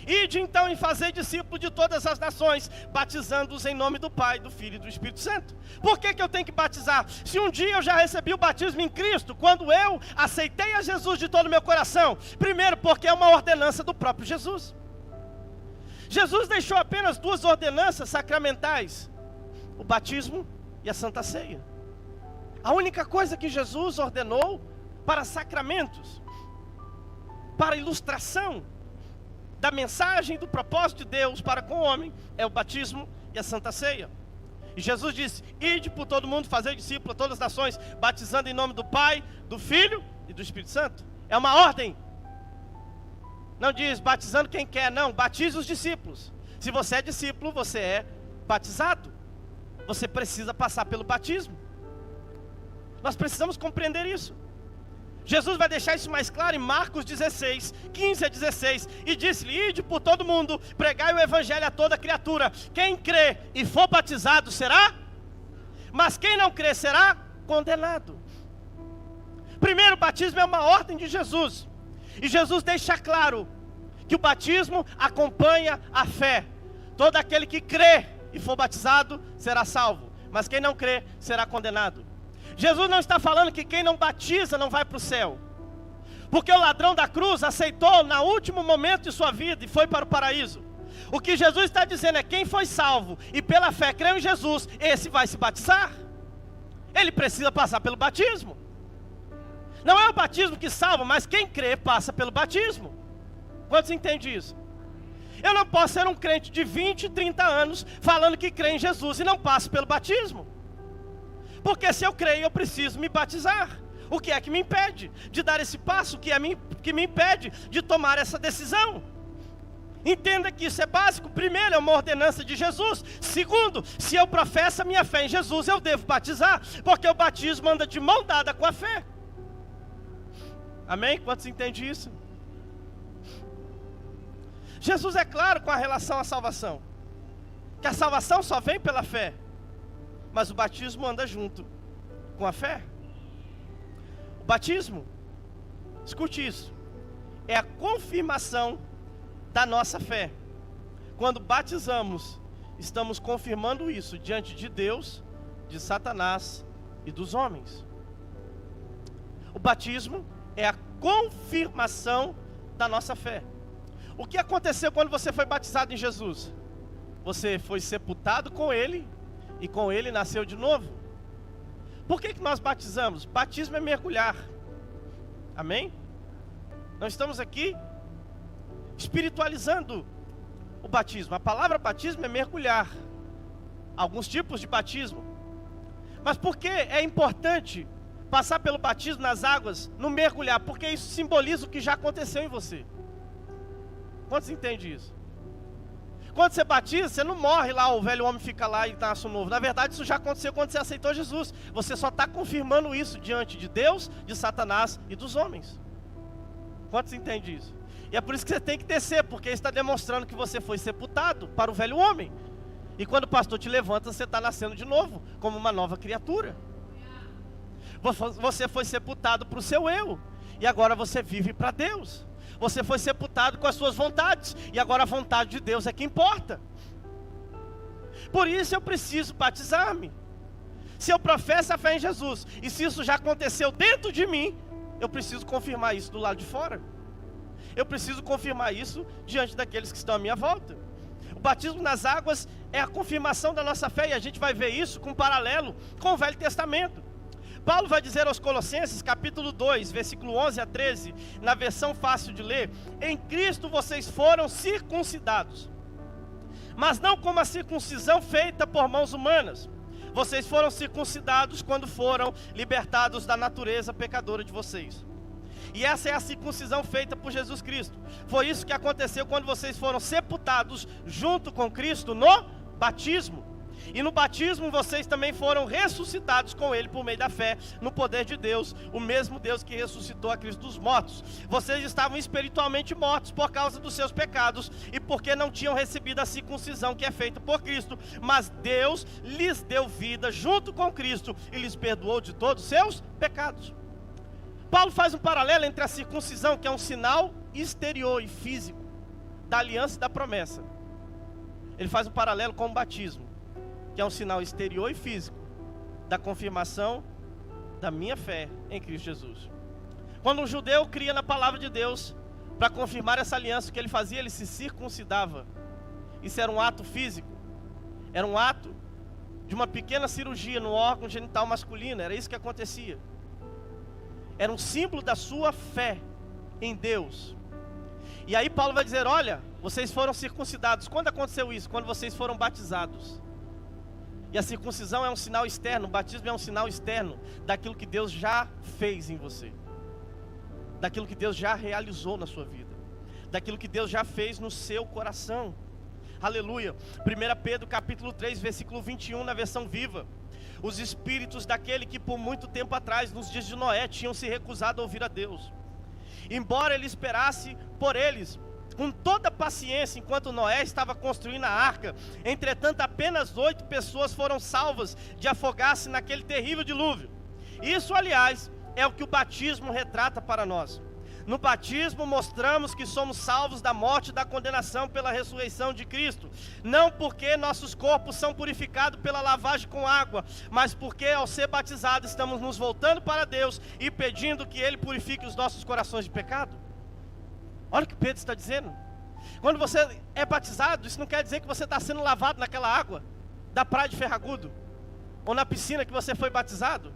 Ide então e fazei discípulos de todas as nações, batizando-os em nome do Pai, do Filho e do Espírito Santo. Por que eu tenho que batizar? Se um dia eu já recebi o batismo em Cristo, quando eu aceitei a Jesus de todo o meu coração. Primeiro, porque é uma ordenança do próprio Jesus. Jesus deixou apenas duas ordenanças sacramentais: o batismo e a Santa Ceia. A única coisa que Jesus ordenou para sacramentos, para ilustração da mensagem do propósito de Deus para com o homem, é o batismo e a Santa Ceia. E Jesus disse: ide por todo mundo, fazer discípulos a todas as nações, batizando em nome do Pai, do Filho e do Espírito Santo. É uma ordem. Não diz batizando quem quer, não, batize os discípulos. Se você é discípulo, você é batizado. Você precisa passar pelo batismo. Nós precisamos compreender isso. Jesus vai deixar isso mais claro em Marcos 16, 15-16. E disse-lhe: ide por todo mundo, pregai o evangelho a toda criatura. Quem crê e for batizado será, mas quem não crê será condenado. Primeiro, o batismo é uma ordem de Jesus. E Jesus deixa claro que o batismo acompanha a fé. Todo aquele que crê e for batizado será salvo, mas quem não crê será condenado. Jesus não está falando que quem não batiza não vai para o céu, porque o ladrão da cruz aceitou no último momento de sua vida e foi para o paraíso. O que Jesus está dizendo é: quem foi salvo e pela fé creu em Jesus, esse vai se batizar. Ele precisa passar pelo batismo. Não é o batismo que salva, mas quem crê passa pelo batismo. Quantos entendem isso? Eu não posso ser um crente de 20, 30 anos falando que crê em Jesus e não passo pelo batismo. Porque se eu creio, eu preciso me batizar. O que é que me impede de dar esse passo? O que que me impede de tomar essa decisão? Entenda que isso é básico. Primeiro, é uma ordenança de Jesus. Segundo, se eu professo a minha fé em Jesus, eu devo batizar, porque o batismo anda de mão dada com a fé. Amém? Quantos entendem isso? Jesus é claro com a relação à salvação, que a salvação só vem pela fé, mas o batismo anda junto com a fé. O batismo, escute isso, é a confirmação da nossa fé. Quando batizamos, estamos confirmando isso diante de Deus, de Satanás e dos homens. O batismo é a confirmação da nossa fé. O que aconteceu quando você foi batizado em Jesus? Você foi sepultado com Ele, e com Ele nasceu de novo. Por que nós batizamos? Batismo é mergulhar. Amém? Nós estamos aqui espiritualizando o batismo. A palavra batismo é mergulhar. alguns tipos de batismo. Mas por que é importante passar pelo batismo nas águas, não mergulhar? Porque isso simboliza o que já aconteceu em você. Quantos entendem isso? Quando você batiza, você não morre lá, o velho homem fica lá e nasce um novo. Na verdade, isso já aconteceu quando você aceitou Jesus. Você só está confirmando isso diante de Deus, de Satanás e dos homens. Quantos entendem isso? E é por isso que você tem que descer, porque está demonstrando que você foi sepultado para o velho homem. E quando o pastor te levanta, você está nascendo de novo, como uma nova criatura. Você foi sepultado para o seu eu, e agora você vive para Deus. Você foi sepultado com as suas vontades, e agora a vontade de Deus é que importa. Por isso eu preciso batizar-me. Se eu professo a fé em Jesus, e se isso já aconteceu dentro de mim, eu preciso confirmar isso do lado de fora. Eu preciso confirmar isso diante daqueles que estão à minha volta. O batismo nas águas é a confirmação da nossa fé, e a gente vai ver isso com um paralelo com o Velho Testamento. Paulo vai dizer aos Colossenses, capítulo 2, versículo 11 a 13, na versão fácil de ler: em Cristo vocês foram circuncidados, mas não como a circuncisão feita por mãos humanas. Vocês foram circuncidados quando foram libertados da natureza pecadora de vocês. E essa é a circuncisão feita por Jesus Cristo. Foi isso que aconteceu quando vocês foram sepultados junto com Cristo no batismo. E no batismo vocês também foram ressuscitados com Ele por meio da fé no poder de Deus, o mesmo Deus que ressuscitou a Cristo dos mortos. Vocês estavam espiritualmente mortos por causa dos seus pecados e porque não tinham recebido a circuncisão que é feita por Cristo, mas Deus lhes deu vida junto com Cristo e lhes perdoou de todos os seus pecados. Paulo faz um paralelo entre a circuncisão, que é um sinal exterior e físico da aliança e da promessa. Ele faz um paralelo com o batismo, que é um sinal exterior e físico da confirmação da minha fé em Cristo Jesus. Quando um judeu cria na palavra de Deus para confirmar essa aliança, o que ele fazia? Ele se circuncidava. Isso era um ato físico, era um ato de uma pequena cirurgia no órgão genital masculino, era isso que acontecia. Era um símbolo da sua fé em Deus. E aí Paulo vai dizer: olha, vocês foram circuncidados. Quando aconteceu isso? Quando vocês foram batizados. E a circuncisão é um sinal externo, o batismo é um sinal externo daquilo que Deus já fez em você, daquilo que Deus já realizou na sua vida, daquilo que Deus já fez no seu coração. Aleluia. 1 Pedro capítulo 3, versículo 21, na versão viva: os espíritos daquele que por muito tempo atrás, nos dias de Noé, tinham se recusado a ouvir a Deus, embora ele esperasse por eles com toda paciência enquanto Noé estava construindo a arca. Entretanto, apenas 8 pessoas foram salvas de afogar-se naquele terrível dilúvio. Isso, aliás, é o que o batismo retrata para nós. No batismo mostramos que somos salvos da morte e da condenação pela ressurreição de Cristo, não porque nossos corpos são purificados pela lavagem com água, mas porque ao ser batizados estamos nos voltando para Deus e pedindo que Ele purifique os nossos corações de pecado. Olha o que Pedro está dizendo. Quando você é batizado, isso não quer dizer que você está sendo lavado naquela água da praia de Ferragudo, ou na piscina que você foi batizado.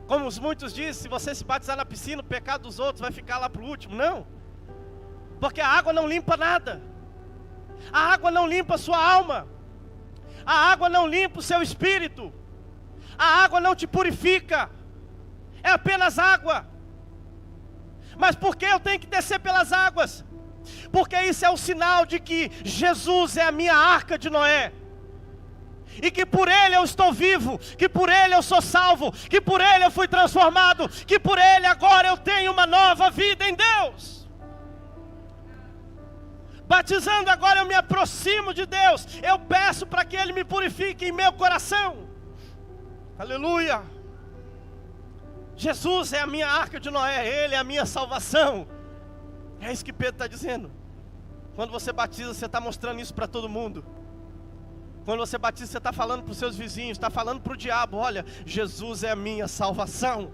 Como muitos dizem, se você se batizar na piscina, o pecado dos outros vai ficar lá para o último. Não, porque a água não limpa nada. A água não limpa a sua alma. A água não limpa o seu espírito. A água não te purifica. É apenas água. Mas por que eu tenho que descer pelas águas? Porque isso é o sinal de que Jesus é a minha arca de Noé, e que por Ele eu estou vivo, que por Ele eu sou salvo, que por Ele eu fui transformado, que por Ele agora eu tenho uma nova vida em Deus. Batizando agora eu me aproximo de Deus, eu peço para que Ele me purifique em meu coração. Aleluia. Jesus é a minha arca de Noé, Ele é a minha salvação. É isso que Pedro está dizendo. Quando você batiza, você está mostrando isso para todo mundo. Quando você batiza, você está falando para os seus vizinhos, está falando para o diabo: olha, Jesus é a minha salvação.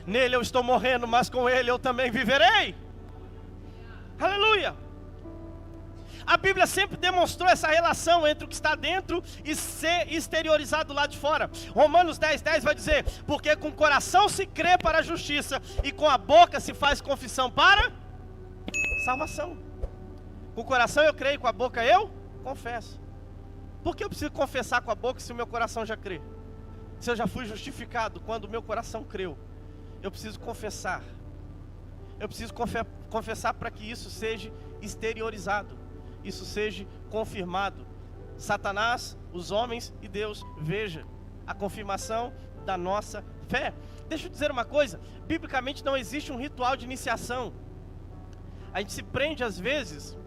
Nele eu estou morrendo, mas com Ele eu também viverei. Aleluia. A Bíblia sempre demonstrou essa relação entre o que está dentro e ser exteriorizado lá de fora. Romanos 10:10 vai dizer: porque com o coração se crê para a justiça, e com a boca se faz confissão para salvação. Com o coração eu creio, com a boca eu confesso. Por que eu preciso confessar com a boca se o meu coração já crê? Se eu já fui justificado quando o meu coração creu, eu preciso confessar. Eu preciso confessar para que isso seja exteriorizado, isso seja confirmado. Satanás, os homens e Deus veja a confirmação da nossa fé. Deixa eu dizer uma coisa, biblicamente não existe um ritual de iniciação. A gente se prende às vezes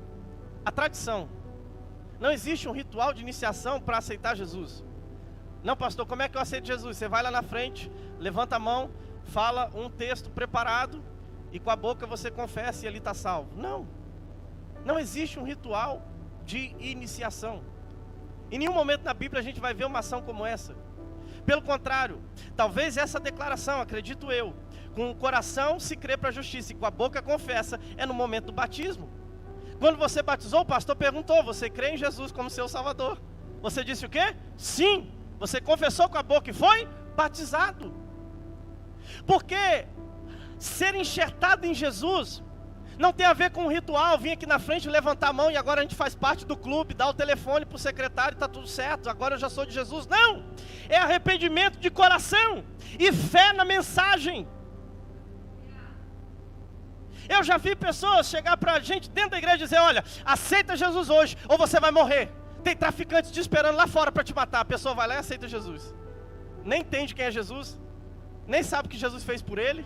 à tradição. Não existe um ritual de iniciação para aceitar Jesus. Não, pastor, como é que eu aceito Jesus? Você vai lá na frente, levanta a mão, fala um texto preparado e com a boca você confessa e ali está salvo. Não, não existe um ritual de iniciação. Em nenhum momento na Bíblia a gente vai ver uma ação como essa. Pelo contrário, talvez essa declaração, acredito eu, com o coração se crê para a justiça e com a boca confessa, é no momento do batismo. Quando você batizou, o pastor perguntou, você crê em Jesus como seu Salvador? Você disse o quê? Sim. Você confessou com a boca e foi batizado. Porque ser enxertado em Jesus não tem a ver com um ritual, vir aqui na frente, levantar a mão e agora a gente faz parte do clube, dá o telefone para o secretário e está tudo certo, agora eu já sou de Jesus. Não, é arrependimento de coração e fé na mensagem. Eu já vi pessoas chegar para a gente dentro da igreja e dizer, olha, aceita Jesus hoje ou você vai morrer. Tem traficantes te esperando lá fora para te matar. A pessoa vai lá e aceita Jesus. Nem entende quem é Jesus, nem sabe o que Jesus fez por ele,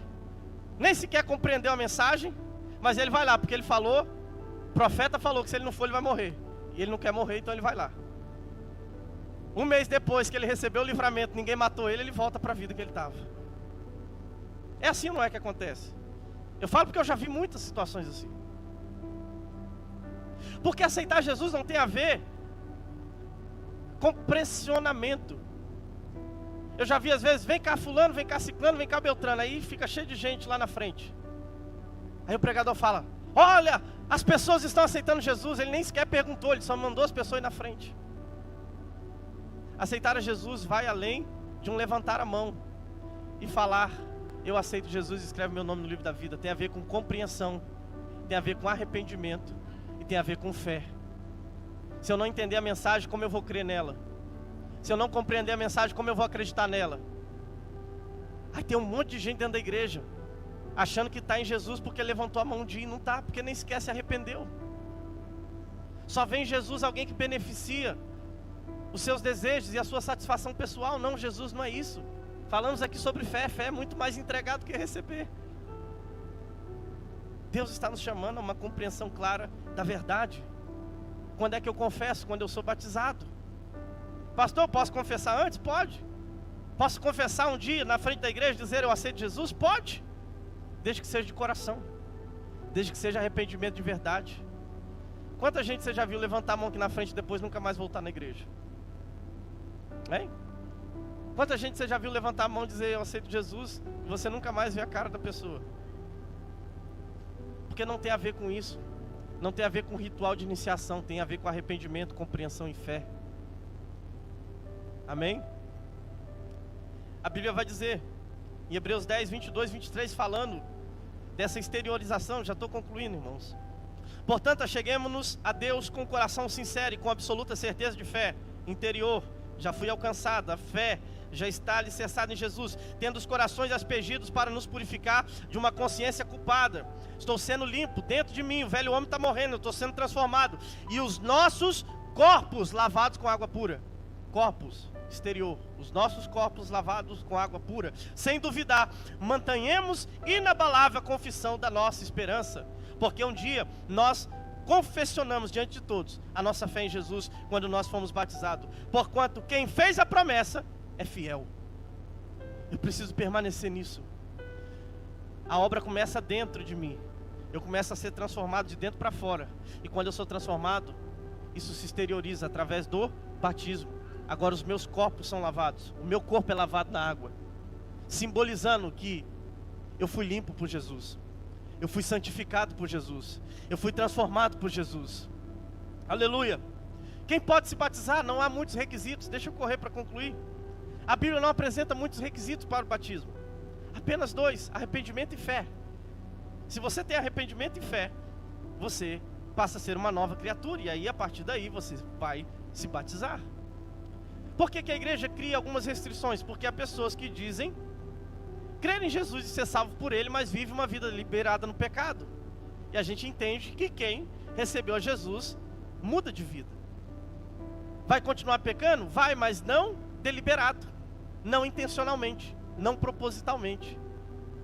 nem sequer compreendeu a mensagem, mas ele vai lá, porque ele falou, o profeta falou que se ele não for ele vai morrer. E ele não quer morrer, então ele vai lá. Um mês depois que ele recebeu o livramento, ninguém matou ele, ele volta para a vida que ele estava. É assim ou não é que acontece? Eu falo porque eu já vi muitas situações assim. Porque aceitar Jesus não tem a ver com pressionamento. Eu já vi às vezes, vem cá fulano, vem cá ciclano, vem cá beltrano. Aí fica cheio de gente lá na frente. Aí o pregador fala, olha, as pessoas estão aceitando Jesus. Ele nem sequer perguntou, ele só mandou as pessoas ir na frente. Aceitar a Jesus vai além de um levantar a mão e falar, eu aceito Jesus, escreve meu nome no livro da vida. Tem a ver com compreensão, tem a ver com arrependimento e tem a ver com fé. Se eu não entender a mensagem, como eu vou crer nela? Se eu não compreender a mensagem, como eu vou acreditar nela? Aí tem um monte de gente dentro da igreja achando que está em Jesus porque levantou a mão um dia e não está, porque nem sequer se arrependeu. Só vem em Jesus alguém que beneficia os seus desejos e a sua satisfação pessoal. Não, Jesus não é isso. Falamos aqui sobre fé. Fé é muito mais entregado que receber. Deus está nos chamando a uma compreensão clara da verdade. Quando é que eu confesso? Quando eu sou batizado. Pastor, posso confessar antes? Pode. Posso confessar um dia na frente da igreja e dizer eu aceito Jesus? Pode. Desde que seja de coração. Desde que seja arrependimento de verdade. Quanta gente você já viu levantar a mão aqui na frente e depois nunca mais voltar na igreja? Hein? Quanta gente você já viu levantar a mão e dizer eu aceito Jesus e você nunca mais vê a cara da pessoa? Porque não tem a ver com isso. Não tem a ver com ritual de iniciação, tem a ver com arrependimento, compreensão e fé. Amém? A Bíblia vai dizer, em Hebreus 10, 22, 23, falando dessa exteriorização, já estou concluindo, irmãos. Portanto, acheguemo-nos a Deus com o coração sincero e com absoluta certeza de fé interior. Já fui alcançada, a fé já está alicerçada em Jesus, tendo os corações aspergidos para nos purificar de uma consciência culpada. Estou sendo limpo dentro de mim, o velho homem está morrendo, eu estou sendo transformado. E os nossos corpos lavados com água pura. Corpos, exterior, os nossos corpos lavados com água pura. Sem duvidar, mantenhamos inabalável a confissão da nossa esperança. Porque um dia nós confessionamos diante de todos a nossa fé em Jesus quando nós fomos batizados. Porquanto quem fez a promessa é fiel. Eu preciso permanecer nisso. A obra começa dentro de mim. Eu começo a ser transformado de dentro para fora. E quando eu sou transformado, isso se exterioriza através do batismo. Agora os meus corpos são lavados. O meu corpo é lavado na água, simbolizando que eu fui limpo por Jesus. Eu fui santificado por Jesus. Eu fui transformado por Jesus. Aleluia. Quem pode se batizar? Não há muitos requisitos. Deixa eu correr para concluir. A Bíblia não apresenta muitos requisitos para o batismo. Apenas 2, arrependimento e fé. Se você tem arrependimento e fé, você passa a ser uma nova criatura. E aí, a partir daí, você vai se batizar. Por que a igreja cria algumas restrições? Porque há pessoas que dizem crer em Jesus e ser salvo por Ele, mas vive uma vida liberada no pecado. E a gente entende que quem recebeu a Jesus muda de vida. Vai continuar pecando? Vai, mas não deliberado, não intencionalmente, não propositalmente.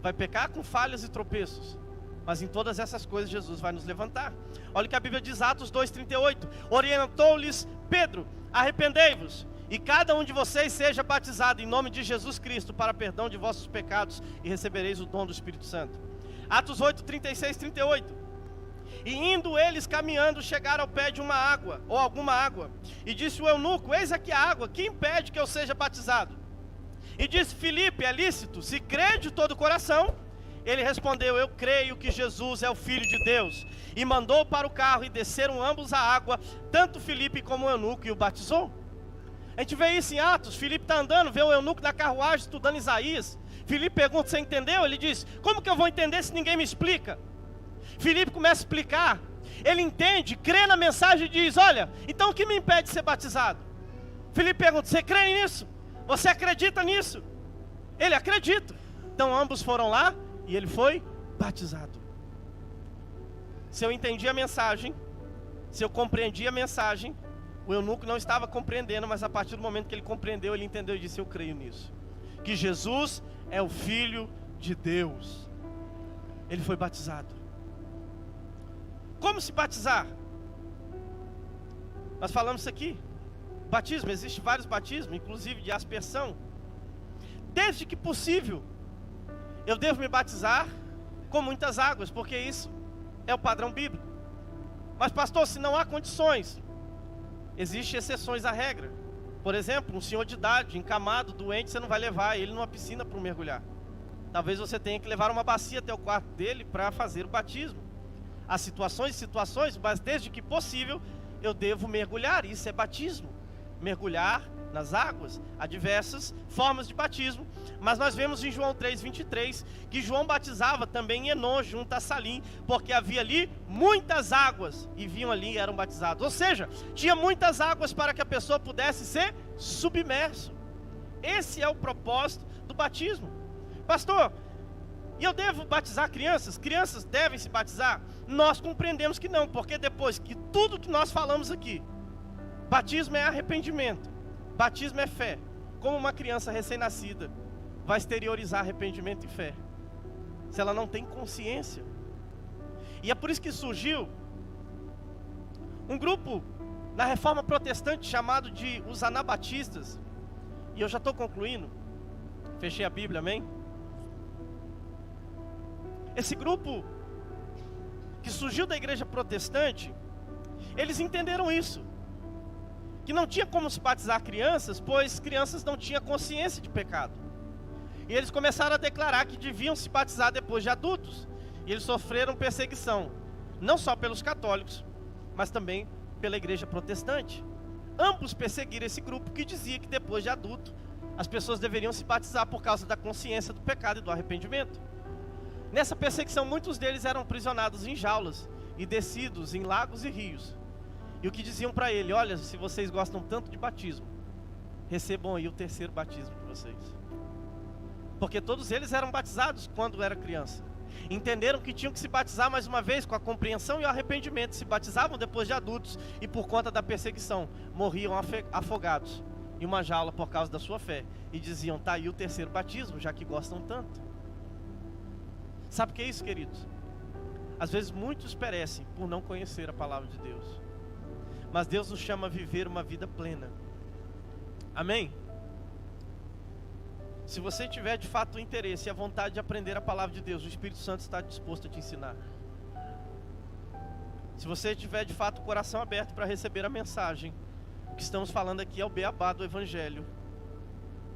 Vai pecar com falhas e tropeços, mas em todas essas coisas Jesus vai nos levantar. Olha o que a Bíblia diz, Atos 2,38. Orientou-lhes Pedro: arrependei-vos, e cada um de vocês seja batizado em nome de Jesus Cristo para perdão de vossos pecados, e recebereis o dom do Espírito Santo. Atos 8, 36, 38. E indo eles caminhando, chegaram ao pé de uma água, ou alguma água, e disse o eunuco: eis aqui a água, que impede que eu seja batizado? E disse Filipe: é lícito, se crê de todo o coração. Ele respondeu: eu creio que Jesus é o Filho de Deus. E mandou para o carro, e desceram ambos a água, tanto Filipe como o eunuco, e o batizou. A gente vê isso em Atos. Filipe está andando, vê o eunuco na carruagem estudando Isaías. Filipe pergunta: você entendeu? Ele diz: como que eu vou entender se ninguém me explica? Filipe começa a explicar, ele entende, crê na mensagem e diz: olha, então o que me impede de ser batizado? Filipe pergunta: você crê nisso? Você acredita nisso? Ele acredita. Então ambos foram lá e ele foi batizado. Se eu entendi a mensagem, se eu compreendi a mensagem, o eunuco não estava compreendendo, mas a partir do momento que ele compreendeu, ele entendeu e disse: eu creio nisso, que Jesus é o Filho de Deus. Ele foi batizado. Como se batizar? Nós falamos isso aqui. Batismo, existem vários batismos, inclusive de aspersão. Desde que possível, eu devo me batizar com muitas águas, porque isso é o padrão bíblico. Mas pastor, se não há condições, existem exceções à regra. Por exemplo, um senhor de idade, encamado, doente, você não vai levar ele numa piscina para mergulhar. Talvez você tenha que levar uma bacia até o quarto dele para fazer o batismo. Há situações e situações, mas desde que possível, eu devo mergulhar. Isso é batismo. Mergulhar nas águas. Há diversas formas de batismo, mas nós vemos em João 3,23 que João batizava também em Enon, junto a Salim, porque havia ali muitas águas, e vinham ali e eram batizados. Ou seja, tinha muitas águas para que a pessoa pudesse ser submerso. Esse é o propósito do batismo. Pastor, e eu devo batizar crianças? Crianças devem se batizar? Nós compreendemos que não, porque depois que tudo que nós falamos aqui, batismo é arrependimento, batismo é fé. Como uma criança recém-nascida vai exteriorizar arrependimento e fé, se ela não tem consciência? E é por isso que surgiu um grupo na Reforma Protestante chamado de os Anabatistas. E eu já estou concluindo, fechei a Bíblia, amém? Esse grupo que surgiu da igreja protestante, eles entenderam isso, que não tinha como se batizar crianças, pois crianças não tinham consciência de pecado. E eles começaram a declarar que deviam se batizar depois de adultos. E eles sofreram perseguição, não só pelos católicos, mas também pela igreja protestante. Ambos perseguiram esse grupo que dizia que depois de adulto, as pessoas deveriam se batizar por causa da consciência do pecado e do arrependimento. Nessa perseguição, muitos deles eram aprisionados em jaulas e descidos em lagos e rios. E o que diziam para ele: olha, se vocês gostam tanto de batismo, recebam aí o terceiro batismo de vocês. Porque todos eles eram batizados quando era criança. Entenderam que tinham que se batizar mais uma vez com a compreensão e o arrependimento. Se batizavam depois de adultos e por conta da perseguição morriam afogados em uma jaula por causa da sua fé. E diziam: tá aí o terceiro batismo, já que gostam tanto. Sabe o que é isso, queridos? Às vezes muitos perecem por não conhecer a palavra de Deus, mas Deus nos chama a viver uma vida plena. Amém? Se você tiver de fato o interesse e a vontade de aprender a palavra de Deus, o Espírito Santo está disposto a te ensinar. Se você tiver de fato o coração aberto para receber a mensagem, o que estamos falando aqui é o beabá do Evangelho.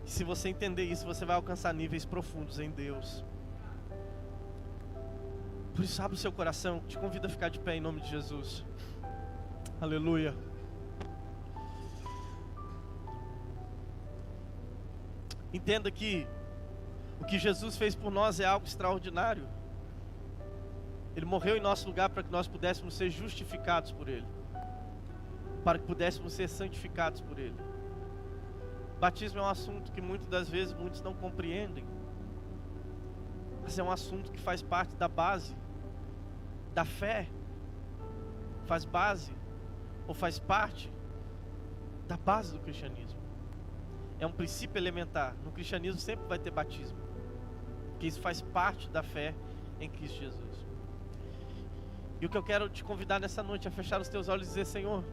E se você entender isso, você vai alcançar níveis profundos em Deus. Por isso, abre o seu coração, te convido a ficar de pé em nome de Jesus. Aleluia. Entenda que o que Jesus fez por nós é algo extraordinário. Ele morreu em nosso lugar para que nós pudéssemos ser justificados por Ele, para que pudéssemos ser santificados por Ele. Batismo é um assunto que muitas das vezes muitos não compreendem. Mas é um assunto que faz parte da base da fé. Faz base, ou faz parte da base do cristianismo. É um princípio elementar. No cristianismo sempre vai ter batismo, porque isso faz parte da fé em Cristo Jesus. E o que eu quero te convidar nessa noite é fechar os teus olhos e dizer: Senhor,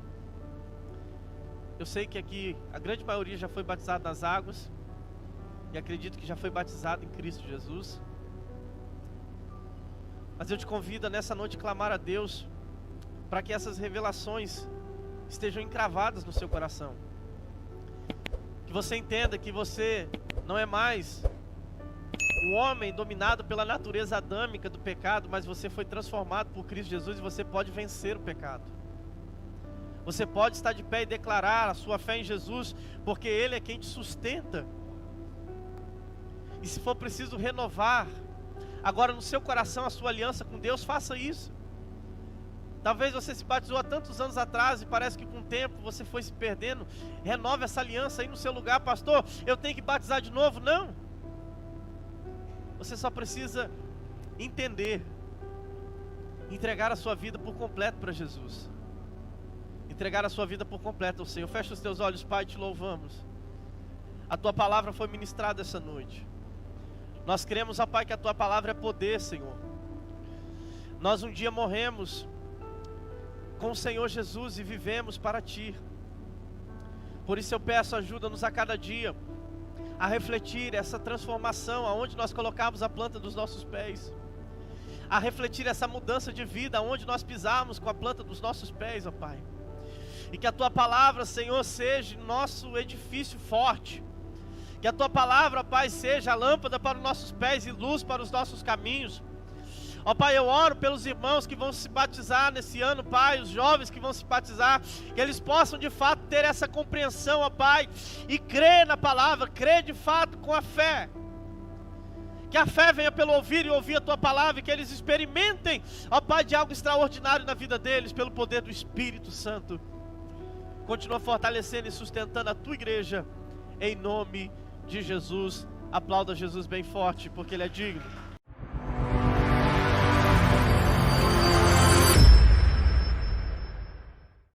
eu sei que aqui a grande maioria já foi batizada nas águas, e acredito que já foi batizado em Cristo Jesus. Mas eu te convido nessa noite a clamar a Deus para que essas revelações estejam encravadas no seu coração. Que você entenda que você não é mais um homem dominado pela natureza adâmica do pecado, mas você foi transformado por Cristo Jesus e você pode vencer o pecado. Você pode estar de pé e declarar a sua fé em Jesus, porque Ele é quem te sustenta. E se for preciso renovar agora no seu coração a sua aliança com Deus, faça isso. Talvez você se batizou há tantos anos atrás e parece que com o tempo você foi se perdendo. Renove essa aliança aí no seu lugar. Pastor, eu tenho que batizar de novo? Não. Você só precisa entender, entregar a sua vida por completo para Jesus. Entregar a sua vida por completo ao Senhor. Fecha os teus olhos, Pai, te louvamos. A Tua palavra foi ministrada essa noite. Nós cremos, ó Pai, que a Tua palavra é poder, Senhor. Nós um dia morremos com o Senhor Jesus e vivemos para Ti. Por isso eu peço, ajuda-nos a cada dia a refletir essa transformação aonde nós colocamos a planta dos nossos pés, a refletir essa mudança de vida aonde nós pisarmos com a planta dos nossos pés, ó Pai. E que a Tua palavra, Senhor, seja nosso edifício forte. Que a Tua palavra, ó Pai, seja a lâmpada para os nossos pés e luz para os nossos caminhos. Ó Pai, eu oro pelos irmãos que vão se batizar nesse ano, Pai, os jovens que vão se batizar, que eles possam de fato ter essa compreensão, ó Pai, e crer na palavra, crer de fato com a fé. Que a fé venha pelo ouvir e ouvir a Tua palavra, e que eles experimentem, ó Pai, de algo extraordinário na vida deles, pelo poder do Espírito Santo. Continua fortalecendo e sustentando a Tua igreja, em nome de Jesus. Aplauda Jesus bem forte, porque Ele é digno.